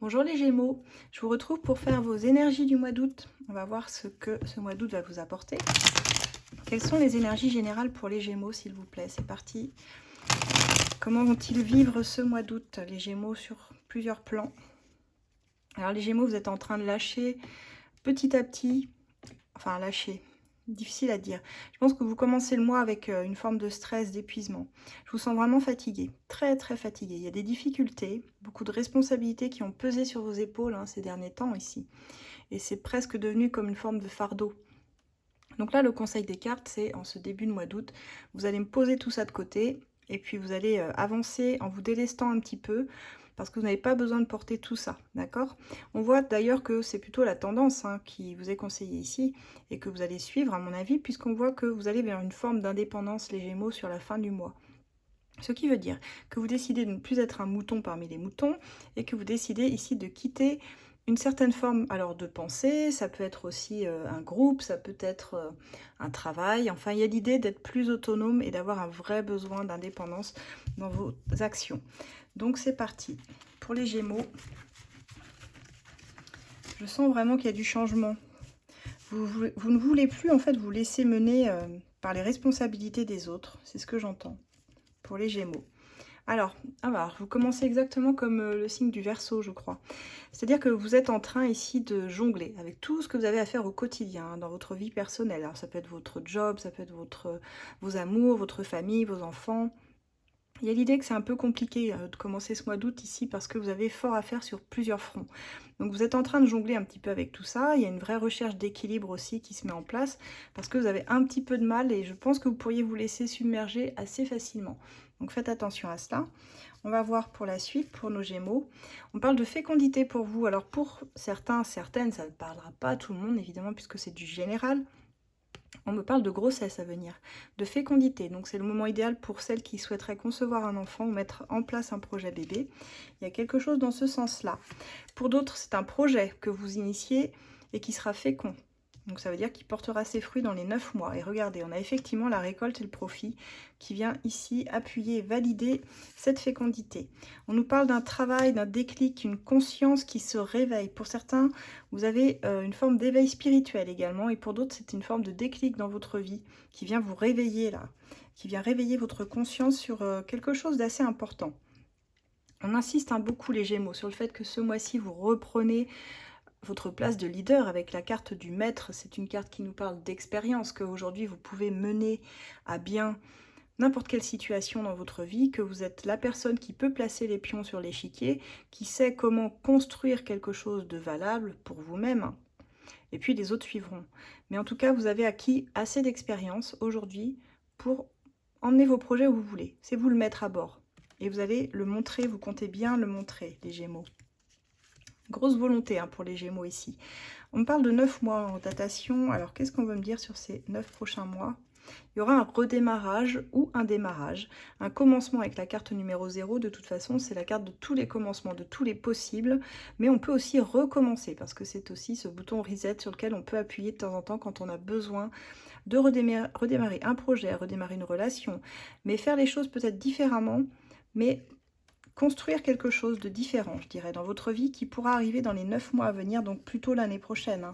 Bonjour les Gémeaux, je vous retrouve pour faire vos énergies du mois d'août. On va voir ce que ce mois d'août va vous apporter. Quelles sont les énergies générales pour les Gémeaux, s'il vous plaît? C'est parti. Comment vont-ils vivre ce mois d'août, les Gémeaux, sur plusieurs plans? Alors les Gémeaux, vous êtes en train de lâcher petit à petit, enfin lâcher, difficile à dire. Je pense que vous commencez le mois avec une forme de stress, d'épuisement. Je vous sens vraiment fatigué, très très fatigué. Il y a des difficultés, beaucoup de responsabilités qui ont pesé sur vos épaules ces derniers temps ici. Et c'est presque devenu comme une forme de fardeau. Donc là, le conseil des cartes, c'est en ce début de mois d'août, vous allez me poser tout ça de côté et puis vous allez avancer en vous délestant un petit peu parce que vous n'avez pas besoin de porter tout ça, d'accord? On voit d'ailleurs que c'est plutôt la tendance qui vous est conseillée ici et que vous allez suivre, à mon avis, puisqu'on voit que vous allez vers une forme d'indépendance, les Gémeaux, sur la fin du mois. Ce qui veut dire que vous décidez de ne plus être un mouton parmi les moutons et que vous décidez ici de quitter une certaine forme alors de pensée, ça peut être aussi un groupe, ça peut être un travail, enfin il y a l'idée d'être plus autonome et d'avoir un vrai besoin d'indépendance dans vos actions. Donc c'est parti. Pour les Gémeaux, je sens vraiment qu'il y a du changement. Vous ne voulez plus en fait vous laisser mener par les responsabilités des autres, c'est ce que j'entends pour les Gémeaux. Alors, vous commencez exactement comme le signe du Verseau, je crois. C'est-à-dire que vous êtes en train ici de jongler avec tout ce que vous avez à faire au quotidien, dans votre vie personnelle. Alors, ça peut être votre job, ça peut être vos amours, votre famille, vos enfants. Il y a l'idée que c'est un peu compliqué de commencer ce mois d'août ici parce que vous avez fort à faire sur plusieurs fronts. Donc vous êtes en train de jongler un petit peu avec tout ça. Il y a une vraie recherche d'équilibre aussi qui se met en place parce que vous avez un petit peu de mal et je pense que vous pourriez vous laisser submerger assez facilement. Donc faites attention à cela. On va voir pour la suite, pour nos Gémeaux. On parle de fécondité pour vous. Alors pour certains, certaines, ça ne parlera pas à tout le monde évidemment puisque c'est du général. On me parle de grossesse à venir, de fécondité. Donc c'est le moment idéal pour celles qui souhaiteraient concevoir un enfant ou mettre en place un projet bébé. Il y a quelque chose dans ce sens-là. Pour d'autres, c'est un projet que vous initiez et qui sera fécond. Donc ça veut dire qu'il portera ses fruits dans les 9 mois. Et regardez, on a effectivement la récolte et le profit qui vient ici appuyer et valider cette fécondité. On nous parle d'un travail, d'un déclic, une conscience qui se réveille. Pour certains, vous avez une forme d'éveil spirituel également. Et pour d'autres, c'est une forme de déclic dans votre vie qui vient vous réveiller là, qui vient réveiller votre conscience sur quelque chose d'assez important. On insiste beaucoup les Gémeaux sur le fait que ce mois-ci, vous reprenez votre place de leader avec la carte du maître. C'est une carte qui nous parle d'expérience, qu'aujourd'hui vous pouvez mener à bien n'importe quelle situation dans votre vie, que vous êtes la personne qui peut placer les pions sur l'échiquier, qui sait comment construire quelque chose de valable pour vous-même, et puis les autres suivront. Mais en tout cas, vous avez acquis assez d'expérience aujourd'hui pour emmener vos projets où vous voulez. C'est vous le mettre à bord. Et vous allez le montrer, vous comptez bien le montrer, les Gémeaux. Grosse volonté pour les Gémeaux ici. On me parle de 9 mois en datation. Alors, qu'est-ce qu'on veut me dire sur ces 9 prochains mois? Il y aura un redémarrage ou un démarrage. Un commencement avec la carte numéro 0. De toute façon, c'est la carte de tous les commencements, de tous les possibles. Mais on peut aussi recommencer parce que c'est aussi ce bouton reset sur lequel on peut appuyer de temps en temps quand on a besoin de redémarrer un projet, redémarrer une relation. Mais faire les choses peut-être différemment, mais construire quelque chose de différent, je dirais, dans votre vie qui pourra arriver dans les 9 mois à venir, donc plutôt l'année prochaine.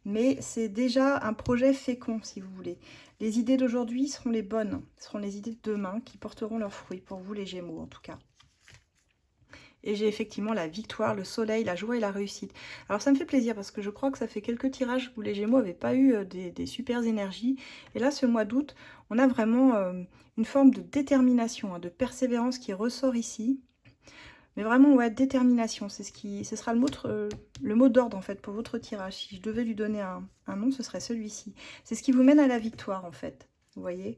Mais c'est déjà un projet fécond, si vous voulez. Les idées d'aujourd'hui seront les bonnes, seront les idées de demain qui porteront leurs fruits, pour vous les Gémeaux en tout cas. Et j'ai effectivement la victoire, le soleil, la joie et la réussite. Alors ça me fait plaisir parce que je crois que ça fait quelques tirages où les Gémeaux n'avaient pas eu des super énergies. Et là, ce mois d'août, on a vraiment une forme de détermination, de persévérance qui ressort ici. Mais vraiment, ouais, détermination, c'est ce sera le mot d'ordre en fait pour votre tirage. Si je devais lui donner un nom, ce serait celui-ci. C'est ce qui vous mène à la victoire en fait, vous voyez.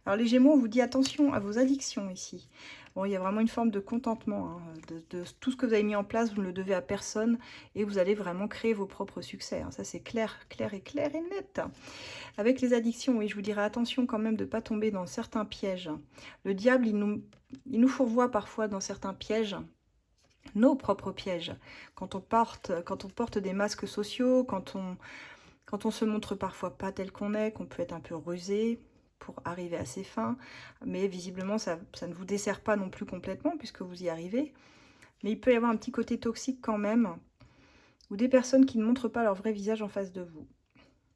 Alors les Gémeaux, on vous dit attention à vos addictions ici. Bon, il y a vraiment une forme de contentement, de tout ce que vous avez mis en place, vous ne le devez à personne et vous allez vraiment créer vos propres succès. Ça c'est clair et net. Avec les addictions, oui, je vous dirais attention quand même de ne pas tomber dans certains pièges. Le diable, il nous fourvoie parfois dans certains pièges, nos propres pièges. Quand on porte des masques sociaux, quand on se montre parfois pas tel qu'on est, qu'on peut être un peu rusé pour arriver à ses fins, mais visiblement ça ne vous dessert pas non plus complètement puisque vous y arrivez. Mais il peut y avoir un petit côté toxique quand même, ou des personnes qui ne montrent pas leur vrai visage en face de vous.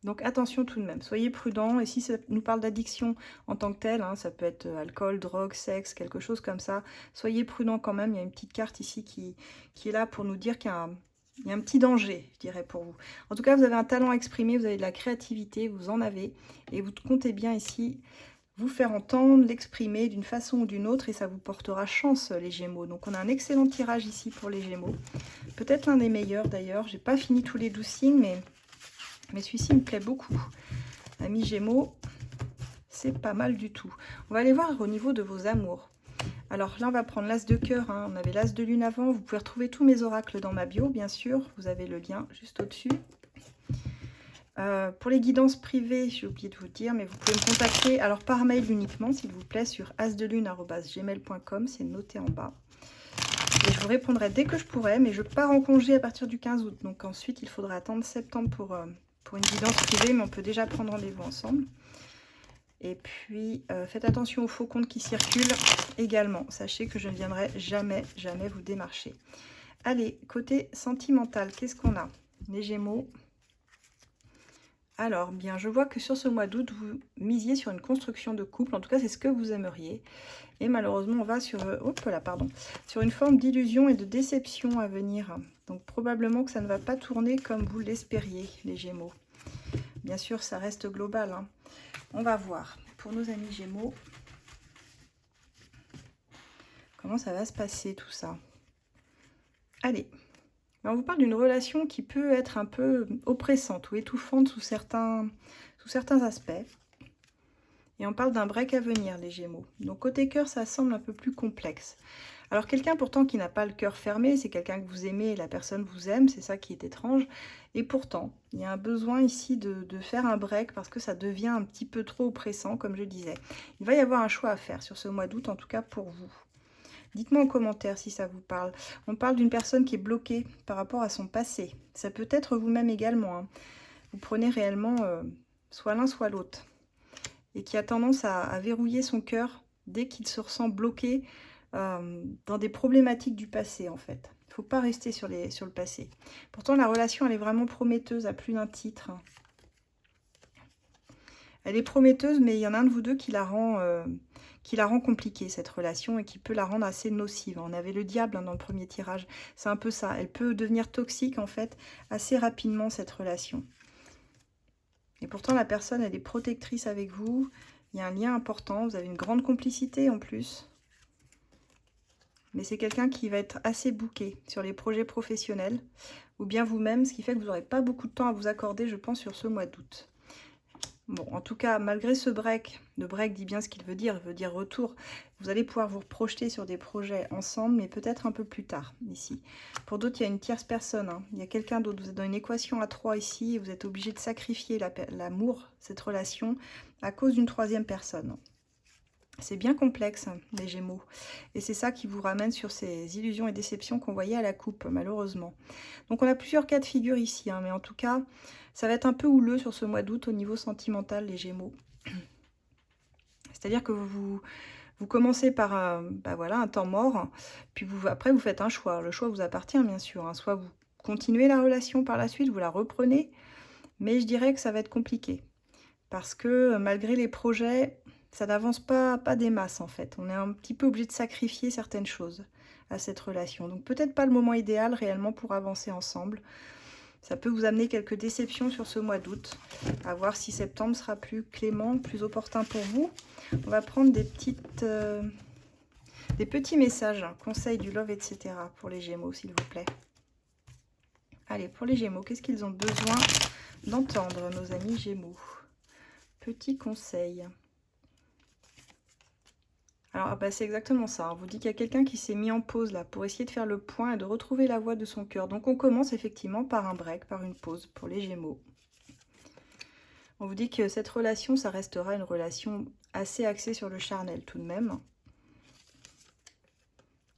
Donc attention tout de même, soyez prudents. Et si ça nous parle d'addiction en tant que telle, hein, ça peut être alcool, drogue, sexe, quelque chose comme ça, soyez prudents quand même. Il y a une petite carte ici qui est là pour nous dire qu'il y a un petit danger, je dirais, pour vous. En tout cas, vous avez un talent à exprimer, vous avez de la créativité, vous en avez. Et vous comptez bien ici vous faire entendre, l'exprimer d'une façon ou d'une autre. Et ça vous portera chance, les Gémeaux. Donc on a un excellent tirage ici pour les Gémeaux. Peut-être l'un des meilleurs d'ailleurs. J'ai pas fini tous les 12 signes, mais celui-ci me plaît beaucoup. Amis Gémeaux, c'est pas mal du tout. On va aller voir au niveau de vos amours. Alors là, on va prendre l'As de cœur. Hein. On avait l'As de lune avant. Vous pouvez retrouver tous mes oracles dans ma bio, bien sûr. Vous avez le lien juste au-dessus. Pour les guidances privées, j'ai oublié de vous dire, mais vous pouvez me contacter alors par mail uniquement, s'il vous plaît, sur asdelune@gmail.com. C'est noté en bas. Et je vous répondrai dès que je pourrai, mais je pars en congé à partir du 15 août. Donc ensuite, il faudra attendre septembre pour une guidance privée, mais on peut déjà prendre rendez-vous ensemble. Et puis, faites attention aux faux comptes qui circulent également. Sachez que je ne viendrai jamais, jamais vous démarcher. Allez, côté sentimental, qu'est-ce qu'on a? Les Gémeaux. Alors, bien, je vois que sur ce mois d'août, vous misiez sur une construction de couple. En tout cas, c'est ce que vous aimeriez. Et malheureusement, on va sur, sur une forme d'illusion et de déception à venir. Donc, probablement que ça ne va pas tourner comme vous l'espériez, les Gémeaux. Bien sûr, ça reste global. Hein. On va voir, pour nos amis Gémeaux, comment ça va se passer tout ça. Allez. On vous parle d'une relation qui peut être un peu oppressante ou étouffante sous certains aspects. Et on parle d'un break à venir, les Gémeaux. Donc côté cœur, ça semble un peu plus complexe. Alors quelqu'un pourtant qui n'a pas le cœur fermé, c'est quelqu'un que vous aimez et la personne vous aime, c'est ça qui est étrange. Et pourtant, il y a un besoin ici de faire un break parce que ça devient un petit peu trop oppressant, comme je disais. Il va y avoir un choix à faire sur ce mois d'août, en tout cas pour vous. Dites-moi en commentaire si ça vous parle. On parle d'une personne qui est bloquée par rapport à son passé. Ça peut être vous-même également. Hein. Vous prenez réellement soit l'un soit l'autre. Et qui a tendance à verrouiller son cœur dès qu'il se ressent bloqué dans des problématiques du passé en fait. Il ne faut pas rester sur le passé. Pourtant la relation elle est vraiment prometteuse à plus d'un titre. Elle est prometteuse mais il y en a un de vous deux qui la rend compliquée cette relation et qui peut la rendre assez nocive. On avait le diable hein, dans le premier tirage. C'est un peu ça. Elle peut devenir toxique en fait assez rapidement cette relation. Et pourtant, la personne, elle est protectrice avec vous. Il y a un lien important. Vous avez une grande complicité en plus. Mais c'est quelqu'un qui va être assez bouqué sur les projets professionnels. Ou bien vous-même, ce qui fait que vous n'aurez pas beaucoup de temps à vous accorder, je pense, sur ce mois d'août. Bon, en tout cas, malgré ce break, le break dit bien ce qu'il veut dire retour, vous allez pouvoir vous projeter sur des projets ensemble, mais peut-être un peu plus tard, ici. Pour d'autres, il y a une tierce personne, hein. Il y a quelqu'un d'autre, vous êtes dans une équation à 3 ici, et vous êtes obligé de sacrifier l'amour, cette relation, à cause d'une troisième personne. C'est bien complexe, hein, les Gémeaux. Et c'est ça qui vous ramène sur ces illusions et déceptions qu'on voyait à la coupe, malheureusement. Donc on a plusieurs cas de figure ici, hein, mais en tout cas, ça va être un peu houleux sur ce mois d'août au niveau sentimental, les Gémeaux. C'est-à-dire que vous commencez par un temps mort, puis après vous faites un choix. Le choix vous appartient, bien sûr. Hein. Soit vous continuez la relation par la suite, vous la reprenez, mais je dirais que ça va être compliqué. Parce que malgré les projets, ça n'avance pas des masses en fait. On est un petit peu obligé de sacrifier certaines choses à cette relation. Donc peut-être pas le moment idéal réellement pour avancer ensemble. Ça peut vous amener quelques déceptions sur ce mois d'août. À voir si septembre sera plus clément, plus opportun pour vous. On va prendre des petits messages, hein, conseils du love, etc. pour les Gémeaux, s'il vous plaît. Allez, pour les Gémeaux, qu'est-ce qu'ils ont besoin d'entendre, nos amis Gémeaux? Petit conseil. Alors, c'est exactement ça. On vous dit qu'il y a quelqu'un qui s'est mis en pause là pour essayer de faire le point et de retrouver la voie de son cœur. Donc, on commence effectivement par un break, par une pause pour les Gémeaux. On vous dit que cette relation, ça restera une relation assez axée sur le charnel tout de même.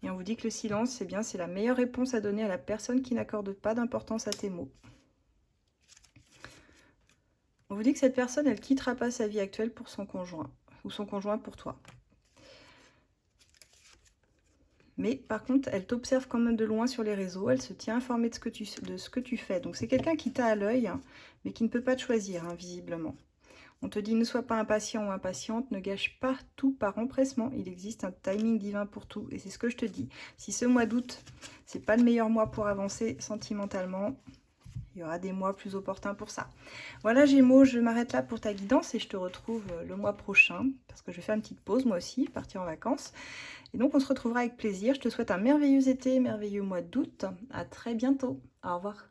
Et on vous dit que le silence, c'est bien, c'est la meilleure réponse à donner à la personne qui n'accorde pas d'importance à tes mots. On vous dit que cette personne, elle quittera pas sa vie actuelle pour son conjoint, ou son conjoint pour toi. mais par contre, elle t'observe quand même de loin sur les réseaux, elle se tient informée de ce que tu fais. Donc c'est quelqu'un qui t'a à l'œil, mais qui ne peut pas te choisir, hein, visiblement. On te dit ne sois pas impatient ou impatiente, ne gâche pas tout par empressement. Il existe un timing divin pour tout, et c'est ce que je te dis. Si ce mois d'août, c'est pas le meilleur mois pour avancer sentimentalement, il y aura des mois plus opportuns pour ça. Voilà Gémeaux, je m'arrête là pour ta guidance et je te retrouve le mois prochain, parce que je vais faire une petite pause moi aussi, partir en vacances. Et donc on se retrouvera avec plaisir. Je te souhaite un merveilleux été, merveilleux mois d'août. À très bientôt. Au revoir.